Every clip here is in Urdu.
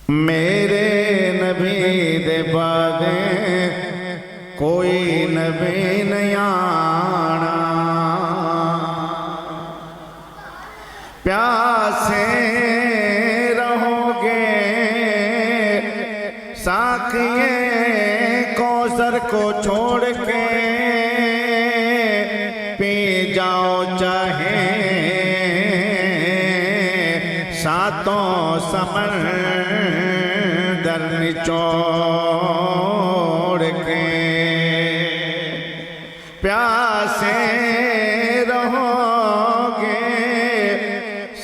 میرے نبی دے بعد کوئی نبی نہیں آنا، پیاسے رہو گے ساقیے کوثر کو چھوڑ کے، پی جاؤ چاہے ساتوں سمندر نچوڑ کے، پیاسے رہو گے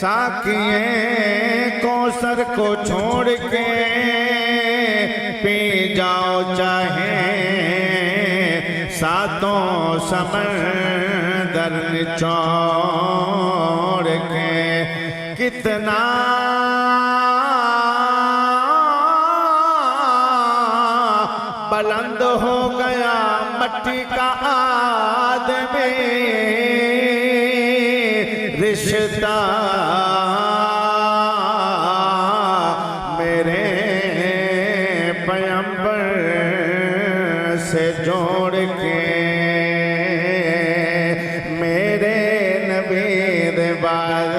ساقیے کوثر کو چھوڑ کے، پی جاؤ چاہے ساتوں سمندر نچوڑ کے۔ کتنا بلند ہو گیا مٹی کا آدمی، رشتہ میرے پیغمبر سے جوڑ کے، میرے نبی دے بعد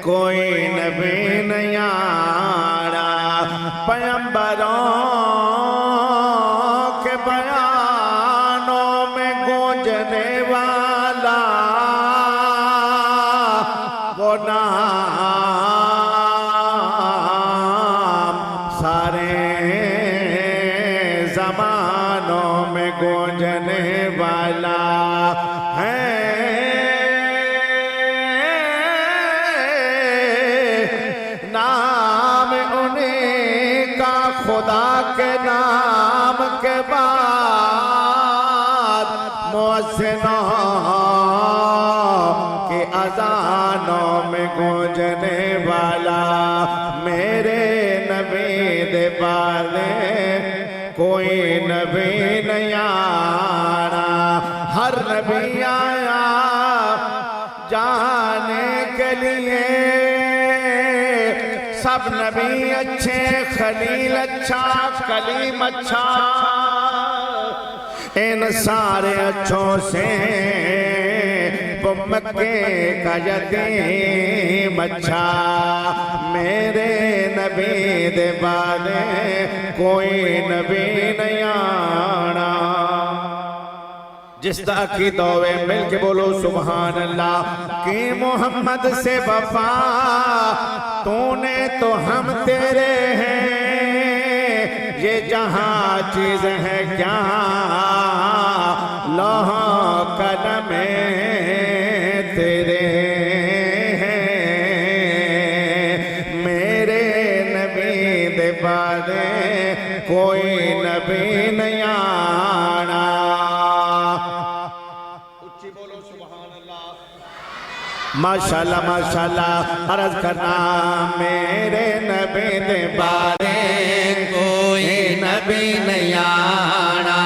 کوئی نبی نہیں آنا، پیغمبروں کے بیانوں میں گونجنے والا وہ نام، سارے زمانوں میں گونجنے والا ہے، نام انہیں کا خدا کے نام کے بعد مؤذنوں کی اذانوں میں گونجنے والا، میرے نبی دے بعد کوئی نبی نہیں آنا، ہر نبی آیا جانے کے لیے، سب نبی اچھے، خلیل اچھا، کلیم اچھا، ان سارے اچھوں سے وہ مکے کا یتیم اچھا، میرے نبی دے بعد کوئی نبی نہیں آنا۔ جس دا کی دوے مل کے بولو سبحان اللہ، کہ محمد سے وفا تو نے تو ہم تیرے ہیں، یہ جہاں چیز ہے کیا لوح قلم تیرے ہیں، میرے نبی دے بعد کوئی نبی نہیں آنا۔ ماشاءاللہ ماشاءاللہ عرض کرنا، میرے نبی دے بعد کوئی نبی نہیں آنا،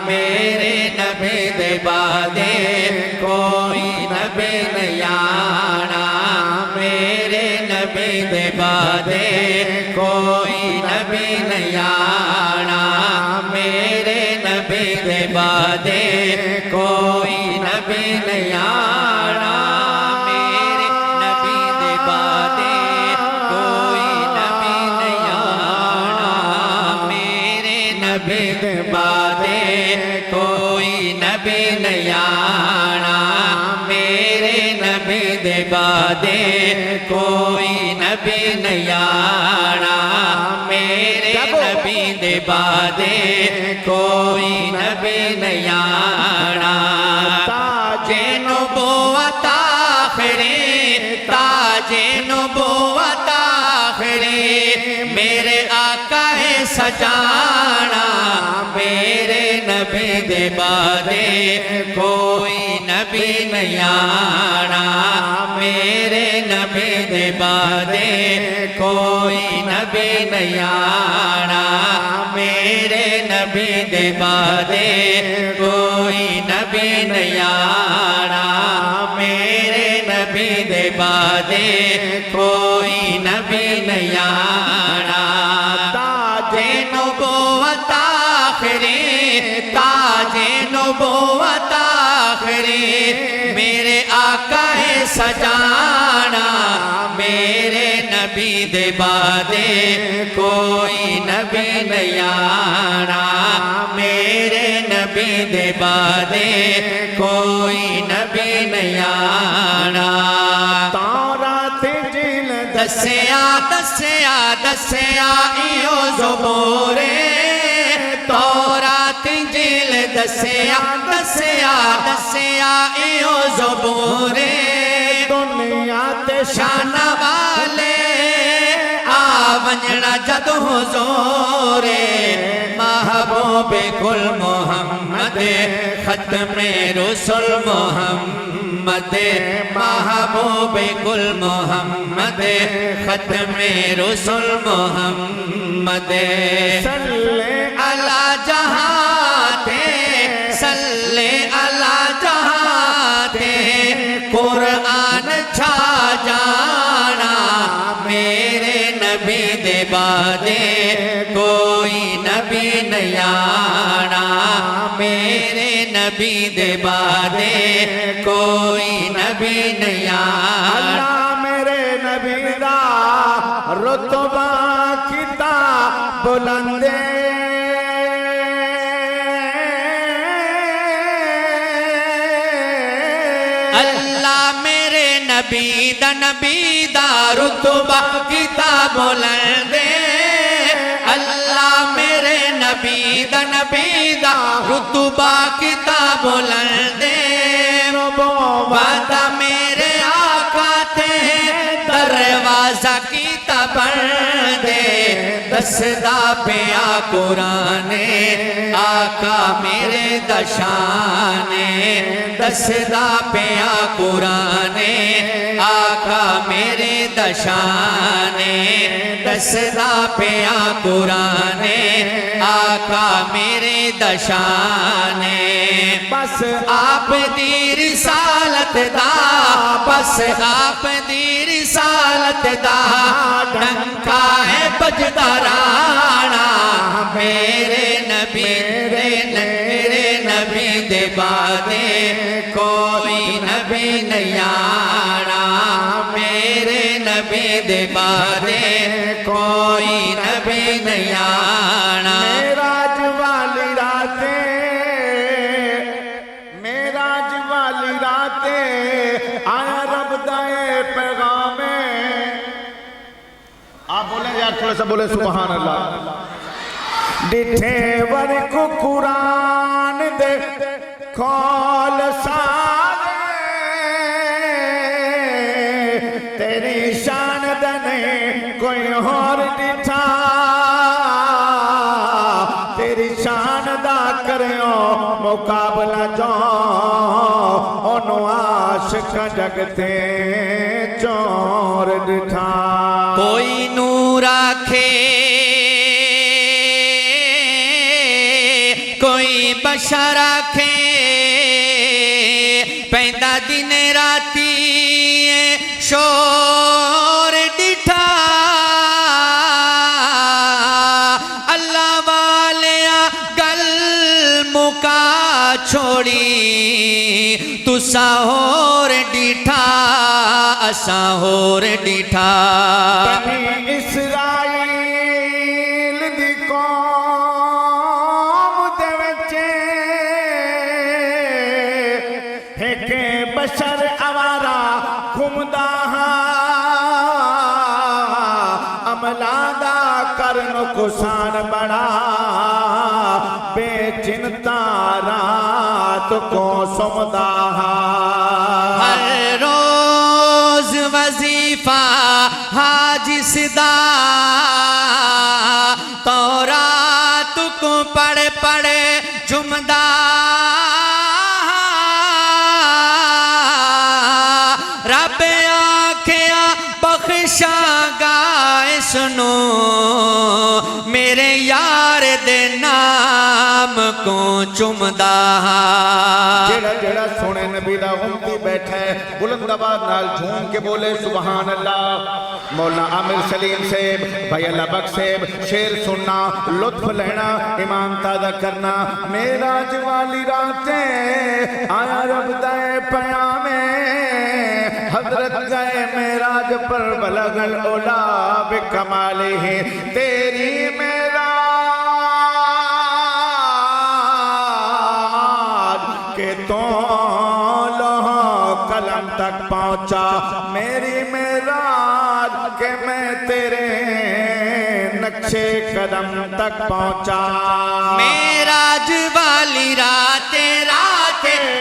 میرے نبی دے بعد کوئی نبی نہیں آنا، میرے نبی دے بعد کوئی نبی نہیں آنا، میرے نبی دے بعد کوئی نبی نہیں آنا، میرے نبی دے بعد کوئی نبی نہیں آنا، میرے نبی دے بعد کوئی نبی نہیں آنا، میرے نبی دے بعد کوئی نبی نہیں آنا، میرے نبی دے بعد کوئی نبی نہیں آنا، تاج نبوت آخری، تاج نبوت آخری، میرے آقا ہے سجانا، میرے نبی دے بعد کوئی نبی نہیں آنا، میرے نبی دے بعد کوئی نبی نہیں آنا، میرے نبی دے بعد کوئی نبی نہیں آنا، میرے نبی دے بعد کوئی نبی نہیں آنا۔ سجانا میرے نبی دے بعدے کوئی نبی نہیں آنا میرے نبی دے بعدے کوئی نبی نہیں آنا تورات انجیل دسیا دسیا دسیا ایو زبورے تورات انجیل دسیا دسیا دسیا ایو زبورے دنیا تے شان والے آونجنا جد حضورے محبوب کل محمد ختم رسول محمد محبوب کل محمد ختم رسول محمد صلی اللہ جہاں تے صلی اللہ جہاں تے قرآن چھا جانا میرے نبی دے بعدے کوئی نبی نہیں آنا میرے نبی دے بعدے کوئی نبی نہیں آنا اللہ میرے نبی دا رتبہ کتا بلندے اللہ میرے نبی دا رتبہ کتاب بلندے اللہ میرے نبی دا رتبہ کتاب بلندے وعدہ میرے آقا تے دروازہ کتاب بندے دسدا پیا قرآن آقا میرے دشانے دسدا پیا قرآن آقا میرے دشانے دسدا پیا قرآن آقا میرے دشانے بس آپ دی رسالت دا بس آپ دی رسالت دا ڈنکا ہے بجدارانا میرے نبی دے بعدے کوئی نبی نہیں آنا میرے نبی دے بعدے کوئی نبی نہیں آنا معراج والی راتیں آیا رب دائے پیغام آپ بولیں یار تھوڑا سا بولیں سبحان اللہ ڈٹھے ورک قرآن دے کھول سارے تیری شان دنے کوئی اور ڈٹھا تیری شان دا کریو مقابلہ جو انہوں عاشق جگتے چور ڈٹھا کوئی نور آکھے کوئی بشر آکھے پیدا دن راتی شور ڈٹھا اللہ والیا گل مکا چھوڑی تسا ہور ڈٹھا اسا ہور ڈٹھا بنی اسرائیل دی قوم دے وچے ایک بشر آوارا گھومدا عملاں دا کرن کسان بڑا بے چنتا رات کو سمدا ہر روز وظیفہ حاجس دا تورات کو پڑھ پڑھ جمدہ رب آکھیا بخشاں گا سنو میرے یار دے نام کو چمدا جڑا جڑا سونے نبی دا امتی بیٹھا ہے بلند آواز نال جھوم کے بولے سبحان اللہ مولانا عامر سلیم صاحب بھائی اللہ بخش صاحب شعر سننا لطف لینا ایمان تازہ کرنا معراج والی راتیں آیا رب دے پیامیں حضرت گئے معراج پر بلغ العلا بکمالہ تیری معراج کہ تو لوح قلم تک پہنچا میری معراج کہ میں تیرے نقشے قدم تک پہنچا معراج والی رات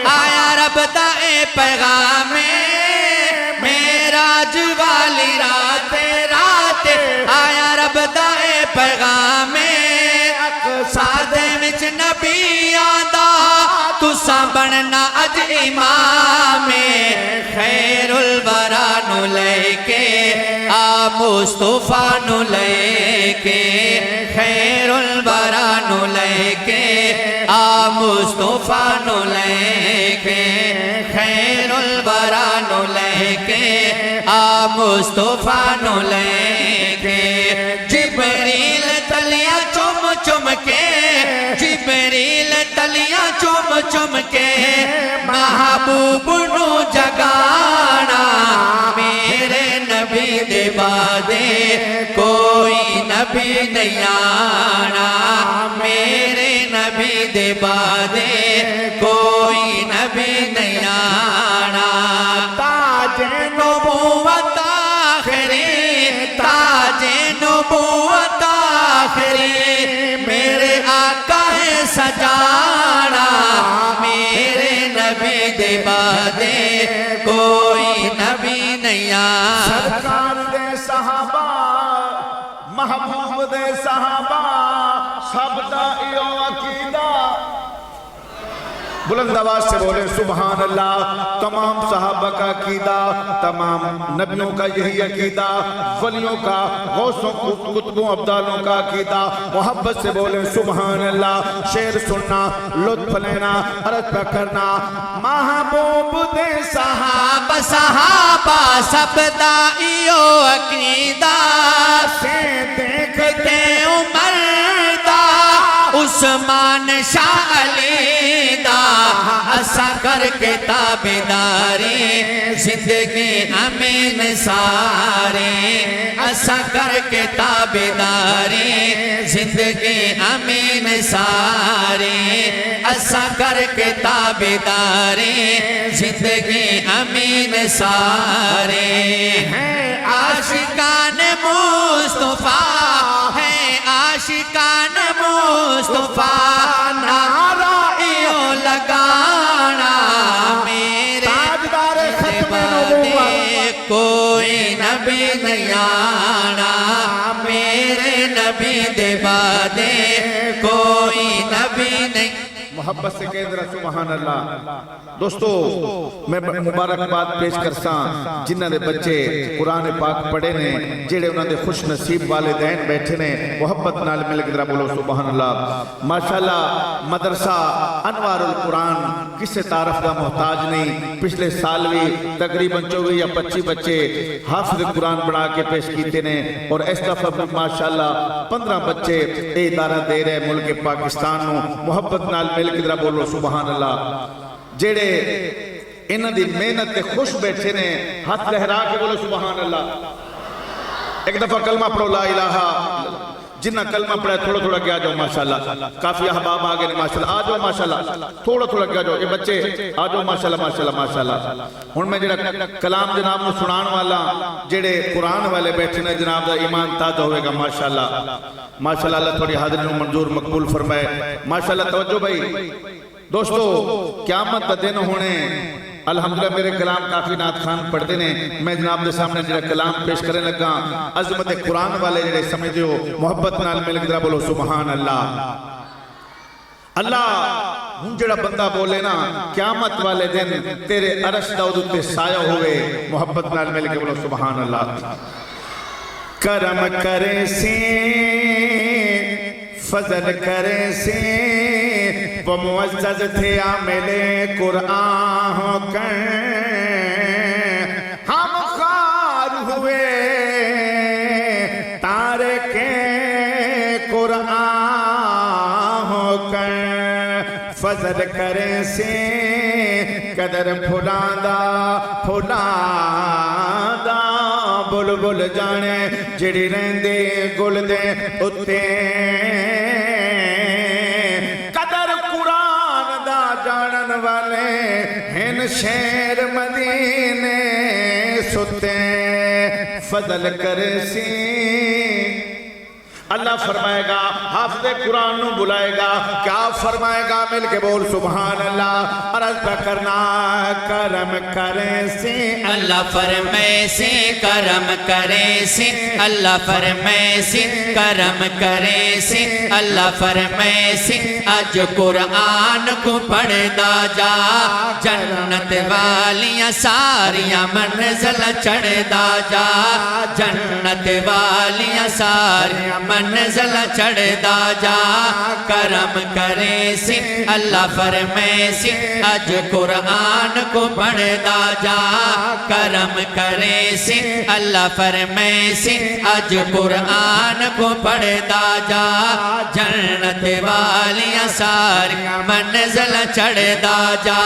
آیا رب دا اے پیغام معراج والی رات آیا رب دا اے پیغام اقصا دے وچ نبی آندا تساں بننا اج امام خیر الورا نو لے کے آ مصطفیٰ نو لے کے خیر الورا نو لے کے آ مصطفیٰ نو لے کے خیر الورا نو لے کے آ مصطفیٰ نو لے کے جبریل تلیاں چم چم کے جبریل تلیاں چم چم کے محبوب نو جگانا میرے نبی دے بعدے کوئی نبی نہیں آنا میرے نبی دے بعدے کوئی نبی نہیں آنا تاج نبوت آخری تاج نبوت آخری میرے آقا ہے سجانا میرے نبی دے بعدے کوئی نبی نہیں آنا سرکار دے صحابہ محبوب دے صحابہ سب دا ایو عقیدہ بلند آواز سے بولے سبحان اللہ تمام صحابہ کا عقیدہ تمام نبیوں کا یہی عقیدہ ولیوں کا غوثوں قطبوں ابدالوں کا عقیدہ محبت سے بولے سبحان اللہ شعر سننا لطف لینا عرض پہ کرنا محبوب دے صحابہ سب دا ایو عقیدہ سے دیکھتے عمر دا عثمان شاہ علی دا اسا کر کے تابداری زندگی امین سارے اسا کر کے تابداری زندگی امین سارے اسا کر کے تابداری زندگی امین سارے ہیں عاشقان مصطفیٰ ہے عاشقان مصطفیٰ نعرہ ایو لگانا میرے تاجدار ختم نبوت کوئی نبی نہیں آنا میرے نبی دے بعدے کوئی نبی نہیں محبت سے کہہ درہ سبحان اللہ دوستو میں مبارکباد پیش کرساں جنہ دے بچے قرآن پاک پڑھے نے جیڑے انہوں نے خوش نصیب والدین بیٹھے نے محبت نال مل کے درہ بولو سبحان اللہ ماشاءاللہ مدرسہ انوار القرآن کسے تعارف دا محتاج نہیں پچھلے سال بھی تقریباً 24 یا 25 بچے حافظ قرآن بڑھا کے پیش کیتے نے اور اس دفعہ بھی ماشاءاللہ 15 بچے اے ادارہ دے رہے ملک پاکستان نو محبت نال مل کے درہ بولو سبحان اللہ جیڑے انہاں دی محنت تے خوش بیٹھے نے ہاتھ لہرا کے بولو سبحان اللہ ایک دفعہ کلمہ پڑھو لا الہ جنہ کلمہ پڑھا ہے تھوڑا تھوڑا کیا جاؤ ماشاءاللہ کافی احباب آگے نے ماشاءاللہ آ جاؤ ماشاءاللہ تھوڑا تھوڑا کیا جاؤ یہ بچے آ جاؤ ماشاءاللہ ماشاءاللہ ماشاءاللہ ہن میں جڑا کلام جناب نو سنان والا جڑے قرآن والے بیٹھے نے جناب دا ایمان تازہ ہوئے گا ماشاءاللہ ماشاءاللہ اللہ تھوڑی حاضر نو منظور مقبول فرمائے ماشاءاللہ توجہ بھائی دوستو قیامت دا دن ہونے الحمدللہ میرے کلام کافی نعت خان پڑھتے نے میں جناب دے سامنے جڑا کلام پیش کرنے لگا عظمت قرآن والے جڑے سمجھے ہو محبت نال مل کے بولو سبحان اللہ اللہ ہوں جڑا بندہ بولے نا قیامت والے دن تیرے عرش داؤد تے سایہ ہوئے محبت نال مل کے بولو سبحان اللہ کرم کرے سی فضل کرے سی وہ معزز تھے عامل قرآن ہو کر ہم خار ہوئے تارک قرآن ہو کر فضل کرے سے قدر پھلاں بلبل جانے جڑی رہندے گل دے اتے قدر قرآن دا جانن والے ہن شہر مدینے ستے فضل کرسی اللہ فرمائے گا حافظ قرآن نو بلائے گا کیا فرمائے گا مل کے بول سبحان اللہ عرض پہ کرنا کرم کرے سے اللہ فرمائے سے کرم کرے سے اللہ فرمائے سے کرم کرے سے اللہ فرمائے سے آج قرآن کو پڑھدا جا جنت والیاں ساریاں منزل چڑھدا جا جنت والیاں ساریاں منزل چڑھدا جا کرم کرے سے اللہ فرمائے سے آج قرآن کو پڑھدا جا کرم کرے سے اللہ فرمائے سے آج قرآن کو پڑھدا جا جنت والیاں ساریاں منزل چڑھدا جا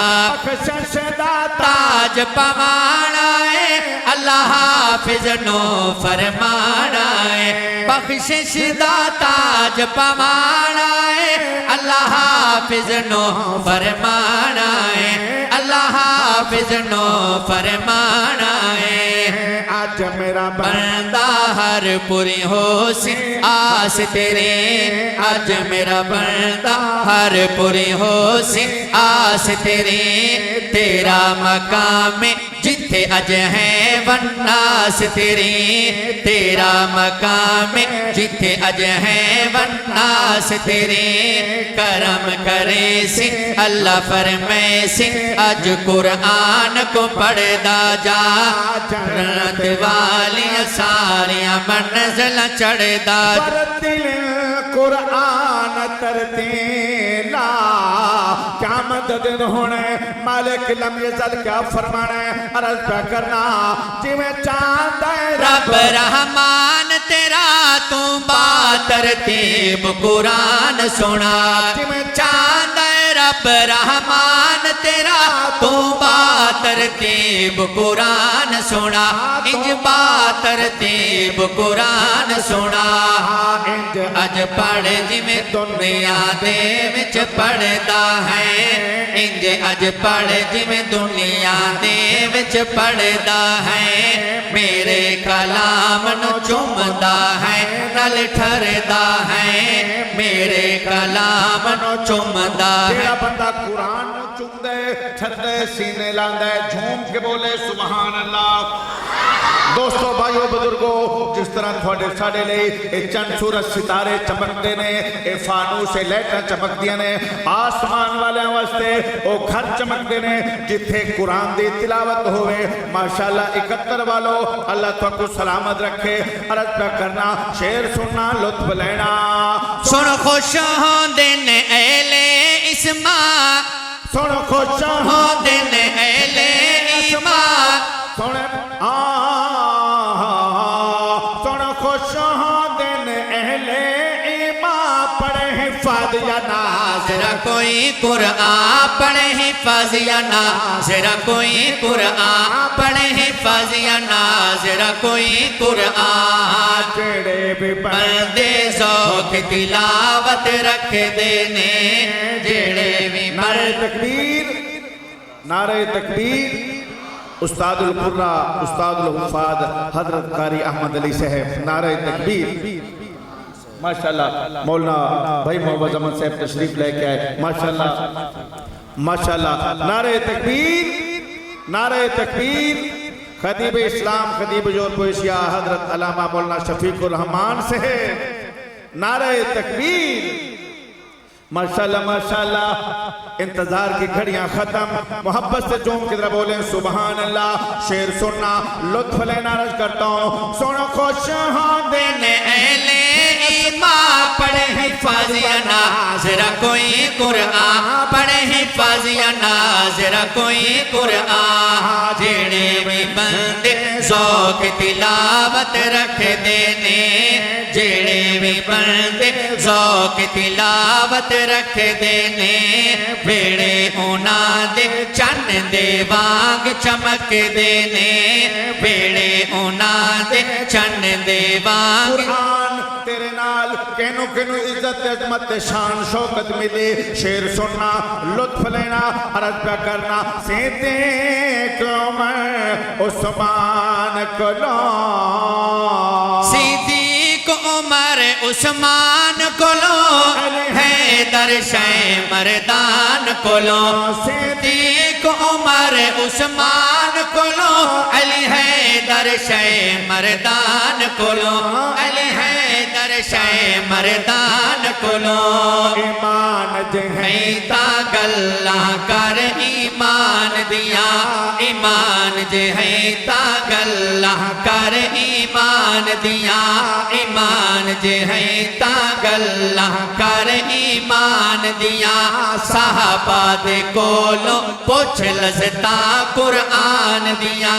بخشش داتا تاج پوانا ہے اللہ حافظ نو فرمانا ہے بخشش دا تاج پوانا ہے اللہ حافظ نو فرمانا ہے اللہ حافظ نو فرمانا ہے آج میرا بندہ ہر پوری ہو سی آس تیرے آج میرا بندہ ہر پوری ہو سی آس تیرے تیرا مقام جتھے اج ہے وناس تیری تیرا مقام جتھے اج ہے وناس تیری کرم کرے سے اللہ فرمائے سے اج قرآن کو پڑھدا جا جنت والیاں ساریاں منزل چڑھدا جا برتل قرآن ترتیلا کیا مدد ہونے مالک لم یزل کیا فرمانا ہے عرض پہ کرنا جی میں چاہتا ہے رب رحمان تیرا تو باترتیب قرآن سنا چاند رب رحمان تیرا تو باترتیب قرآن سنا انج باترتیب قرآن سنا انج اج پڑھ جی میں دنیا دے وچ پڑھدا ہے انج اج پڑھ جی میں دنیا دے وچ پڑھدا ہے میرے کلام نو چومدا ہے نل ٹھردا ہے میرے کلام نو چومدا ہے جیڑا بندہ قرآن نو چوم دے ٹھر دے سینے لاندے جھوم کے بولے سبحان اللہ دوستو بھائیو بزرگو جس طرح تھوڑے ساڑے لئے اے چند سورج ستارے چمک دینے اے فانو سے لیٹر چمک دینے آسمان والے واسطے او گھر چمک دینے جتھے قرآن دی تلاوت ہوئے ماشاءاللہ 71 والو اللہ تو کو سلامت رکھے عرض پہ کرنا شعر سننا لطف لینا سن خوش ہوں دن اہلِ اسماء سن خوش ہوں دن اہلِ اسماء سن خوش ہوں دن اہل ایمان پڑھے حفاظ یا ناز ذرا کوئی قرآن پڑھے حفاظ یا ناز ذرا کوئی قرآن پڑھے حفاظ یا ناز ذرا کوئی قرآن جڑے بھی بندے ذوق تلاوت رکھ دینے جڑے بھی نعرہ تکبیر نعرہ تکبیر استاد القرہ استاد الحفاظ حضرت قاری احمد علی صاحب نعرہ تکبیر ماشاءاللہ مولانا بھائی محمد زمان صاحب تشریف لے کے آئے ماشاءاللہ نعرہ تکبیر نعرہ تکبیر خطیب اسلام خطیب جور پوشیا حضرت علامہ مولانا شفیق الرحمان صاحب نعرہ تکبیر ماشاءاللہ ماشاءاللہ انتظار کی گھڑیاں ختم محبت سے جوم کی طرح بولیں سبحان اللہ شعر سننا لطف لینا عرض کرتا ہوں سنو خوش ہوں دن اہل ایمان پڑھے حفاظ حفاظیا ذرا کوئی قرآن پڑھے حفاظیا ذرا کوئی قرآن جڑے بھی بندے ذوق تلاوت رکھ دینے جڑے بھی بندے ذوق تلاوت رکھ دینے بھیڑے اونا دے چن دے وانگ چمک دینے بھیڑے اونا دے چن دے وانگ قرآن تیرے نال کینو کینو عزت عظمت شان شوکت ملی شیر سننا لطف لینا عرض پہ کرنا صدیق عمر عثمان کلو صدیق عمر عثمان کلو حیدر شاہ مردان کلو صدیق عمر عثمان کلو علی حیدر شاہ مردان کلو علی حیدر شاہ مردان کلو ایمان جہیں تا گلہ کر ایمان دیا ایمان جہیں تا گلہ کر ایمان دیا ایمان جہیں تا گلہ کر ایمان دیا صحابہ دے کولو پوچھ لزتا قرآن دیا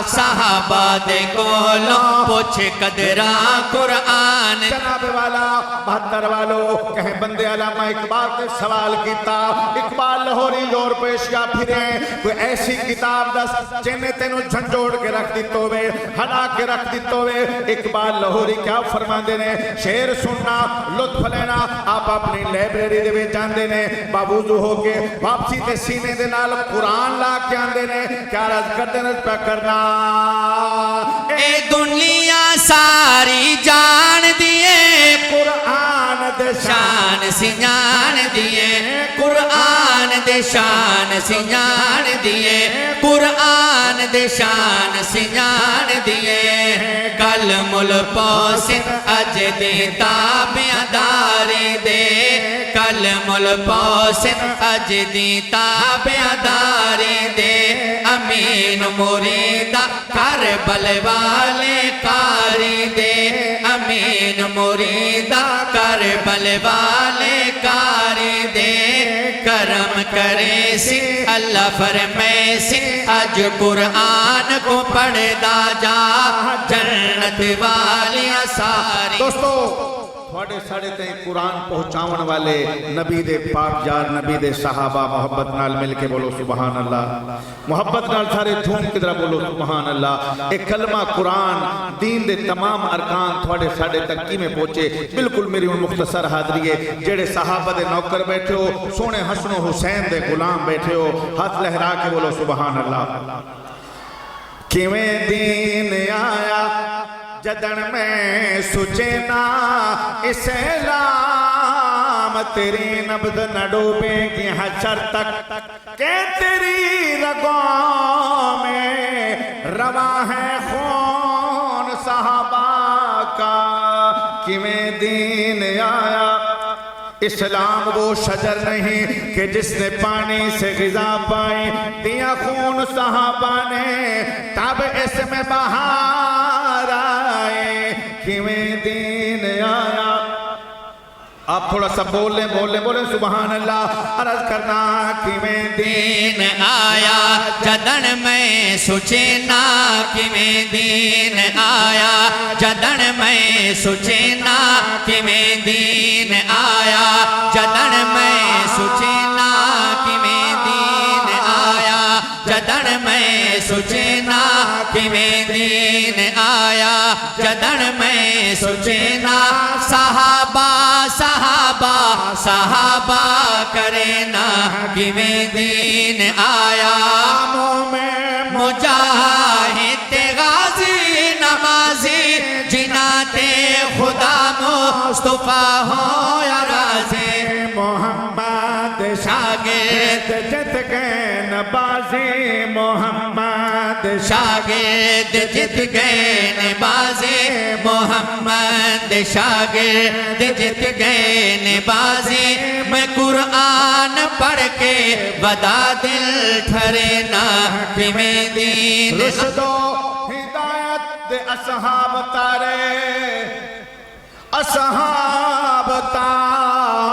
صحابہ دے کولو پوچھ قدرہ قرآن جناب والا 72 والو کہیں بندے علامہ اقبال نے سوال کیتا اقبال لاہوری دور پیشیا پھرے کوئی ایسی کتاب دس جنہیں تینوں جھنجوڑ کے رکھ دیتو وے ہلا کے رکھ دیتو وے اقبال لاہوری کیا فرما دینے شعر سننا لطف لینا آپ اپنی لائبریری دے وچ جاندے نے باوضو ہو کے واپسی تے سینے دے نال قرآن لا کے آندے نے کیا رض کر دینا پہ کرنا اے دنیا ساری جان دیے قرآن دے شان سیان دیے قرآن دے شان سیان دیے قرآن دے شان سیان دیے کل مل پوسن اج دی تابعداری دے کل مل پوسن اج دی تابعداری دے امین مریدہ کربل والے کاری دے امین مریدہ کربل والے کاری دے کرم کرے سی اللہ فرمائے سی اج قرآن کو پڑھ دا جا جنت والیاں ساری دوستو تھوڑے ساڑے تھے قرآن پہنچاون والے نبی دے پاک یار نبی دے صحابہ محبت نال مل کے بولو سبحان اللہ محبت نال سارے دھوم کی طرح بولو سبحان اللہ ایک کلمہ قرآن دین دے تمام ارکان تھوڑے ساڑے تک کی میں پہنچے بالکل میری ان مختصر حاضری ہے جڑے صحابہ دے نوکر بیٹھے ہو سونے حسن و حسین دے غلام بیٹھے ہو ہاتھ لہرا کے بولو سبحان اللہ کیویں دین آیا جدن میں سچینا اسلام تیری نبض نہ ڈوبے گی حشر تک کہ تیری رگوں میں رواں ہے خون صحابہ کا کیویں دین آیا اسلام وہ شجر نہیں کہ جس نے پانی سے غذا پائی دیا خون صحابہ نے تب اس میں بہار آئے کیویں دین آیا آپ تھوڑا سا بولیں سبحان اللہ عرض کرنا کیویں دین آیا جدن میں سچینا کیویں دین آیا جدن میں سچینا کیویں دین آیا جدن میں سچینا کیویں دین آیا جدن میں سچینا کیویں دین آیا جدن میں سچینا صحابہ صحابہ صحابہ کرینا کیویں دین آیا مجاہد غازی نمازی جنات خدا مصطفیٰ ہو یا راضی محمد شاگرد جت گئے نبازی محمد شاگرد جت گئے نبازی محمد شاگرد جت گئے نبازی میں قرآن پڑھ کے ودا دل ٹھرے نا کیویں دین رشد و ہدایت دے اصحاب تارے اصحاب تارے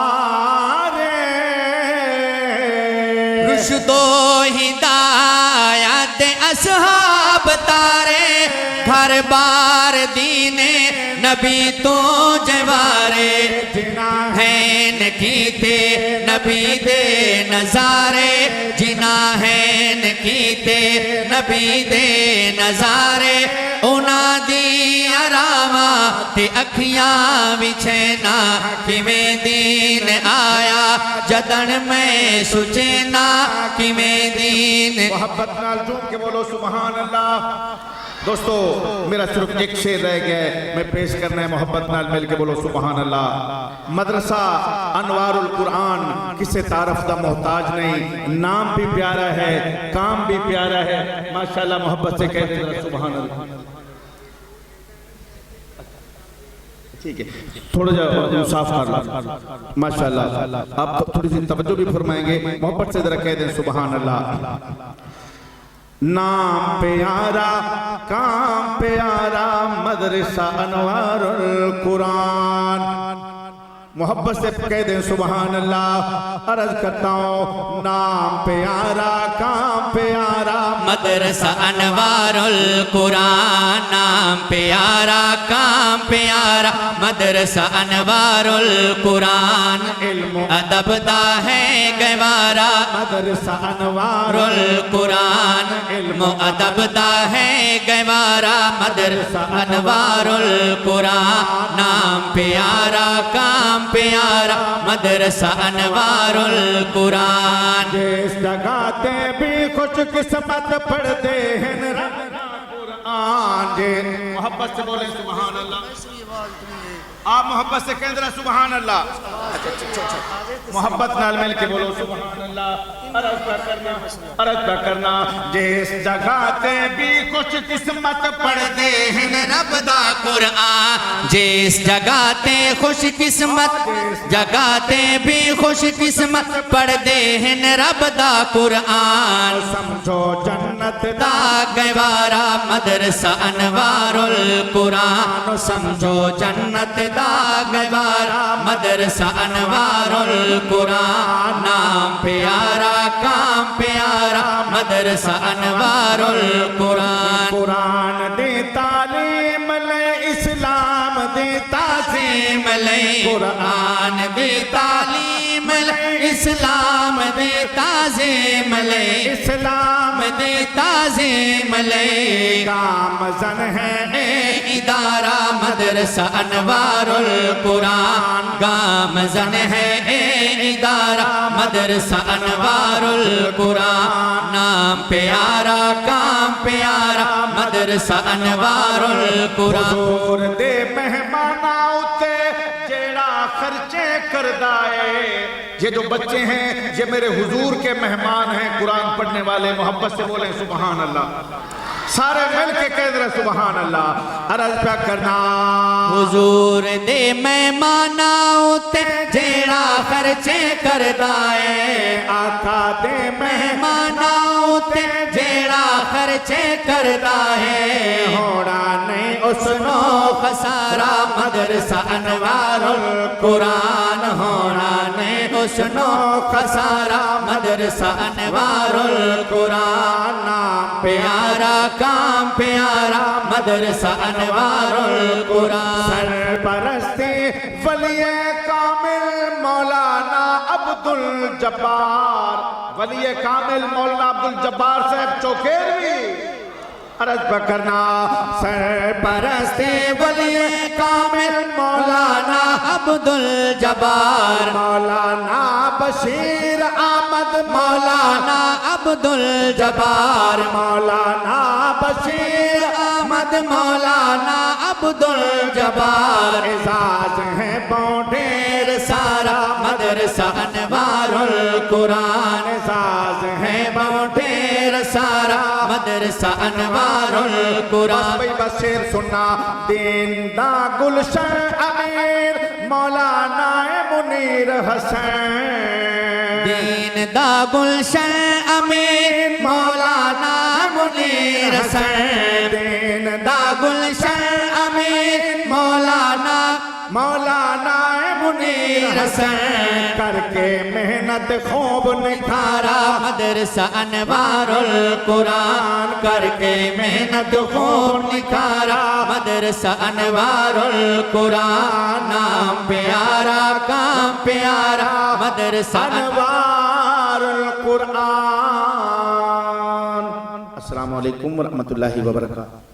دربار دین نبی تو جوارے جنا ہیں کیتے نبی دے نظارے جنا ہیں کیتے نبی دے نظارے اونا دی اراما تے اکھیاں بچھینا کیویں دین آیا جدن میں سچینا کیویں دین محبت نال جھوم کے بولو سبحان اللہ۔ دوستو میرا صرف ایک شعر رہ گیا ہے، میں پیش کرنا ہے، محبت نال مل کے بولو سبحان اللہ۔ مدرسہ انوار القرآن کسے تعارف دا محتاج نہیں، نام بھی پیارا ہے، کام بھی پیارا ہے، ماشاءاللہ محبت سے کہتے ہیں سبحان اللہ۔ ٹھیک ہے تھوڑا جا صاف کر لیں ماشاءاللہ، آپ تھوڑی سی توجہ بھی فرمائیں گے، محبت سے ذرا کہہ دیں سبحان اللہ۔ نام پیارا کام پیارا مدرسہ انوار القرآن، محبت سے کہہ دیں سبحان اللہ۔ عرض کرتا ہوں نام پیارا کام پیارا مدرسہ انوار القرآن، نام پیارا کام پیارا مدرسہ انوار القرآن، علم ادب دا ہے گوارا مدرسہ انوار القرآن، علم ادب دا ہے گوارا مدرسہ انوار القرآن، نام پیارا کام پیارا مدرسہ انوار القرآن۔ جس جگہ تے بھی خوش قسمت پڑھتے ہیں قرآن، جن محبت سے بولیں سبحان اللہ، آپ محبت سے کہندرہ سبحان اللہ، محبت نال مل کے بولو سبحان اللہ۔ عرض کا کرنا جس جگہ تے بھی خوش قسمت پڑھتے ہیں رب دا قرآن، جس جگہ تے خوش قسمت جگہ تے بھی خوش قسمت پڑھ دے ہیں رب دا قرآن، سمجھو جنت دا گوارا مدرسہ انوار القرآن، سمجھو جنت دا گوارا مدرسہ انوار القرآن، نام پیارا کام پیارا مدرسہ انوار القرآن، قرآن دے تعلیم لے اسلام دے تعظیم لے، قرآن دے تعلیم لے اسلام دے تعظیم لے، اسلام دے تعظیم لے، کام زن ہے اے ادارہ مدرسہ انوار القرآن، گام زن ہے اے ادارہ مدرسہ انوار القرآن، نام پیارا کام پیارا مدرسہ انوار القرآن، حضور دے مہمان آتے جیڑا خرچے کردائے، یہ جو بچے ہیں یہ میرے حضور کے مہمان ہیں، قرآن پڑھنے والے، محبت سے بولیں سبحان اللہ، سارے مل کے کہہ رہے سبحان اللہ۔ عرض پہ کرنا حضور دے مہمان آتے جیڑا خرچے کردائے، آقا دے مہمان آتے جیڑا خرچے کردائے، ہونا نہیں اس سنو خسارہ مدرسہ انوار القرآن، ہونا نہیں سنو خسارہ مدرسہ انوار القرآن، نام پیارا کام پیارا مدرسہ انوار القرآن، سرپرستی ولی کامل مولانا عبدالجبار، ولی کامل مولانا عبدالجبار صاحب چوکیروی، عرض پکرنا سرپرستی ولی کامل مولانا عبدالجبار، مولانا بشیر احمد مولانا عبدالجبار، مولانا بشیر احمد مولانا عبدالجبار، اعزاز ہے ڈھیر سارا مدرسہ انوار القرآن، اعزاز ہے ڈھیر سارا مدرسہ انوار القرآن، بھئی بشیر سننا دین دا گلشن امیر مولانا منیر حسین، دین دا گلشن امیر مولانا منیر حسین، دین دا گلشن امیر مولانا مولانا منیر حسن کر کے محنت خوب نکھارا مدرسہ انوار القرآن کر کے محنت خوب نکھارا مدرسہ انوار القرآن نام پیارا کام پیارا مدرسہ انوار القرآن۔ السلام علیکم ورحمۃ اللہ وبرکاتہ۔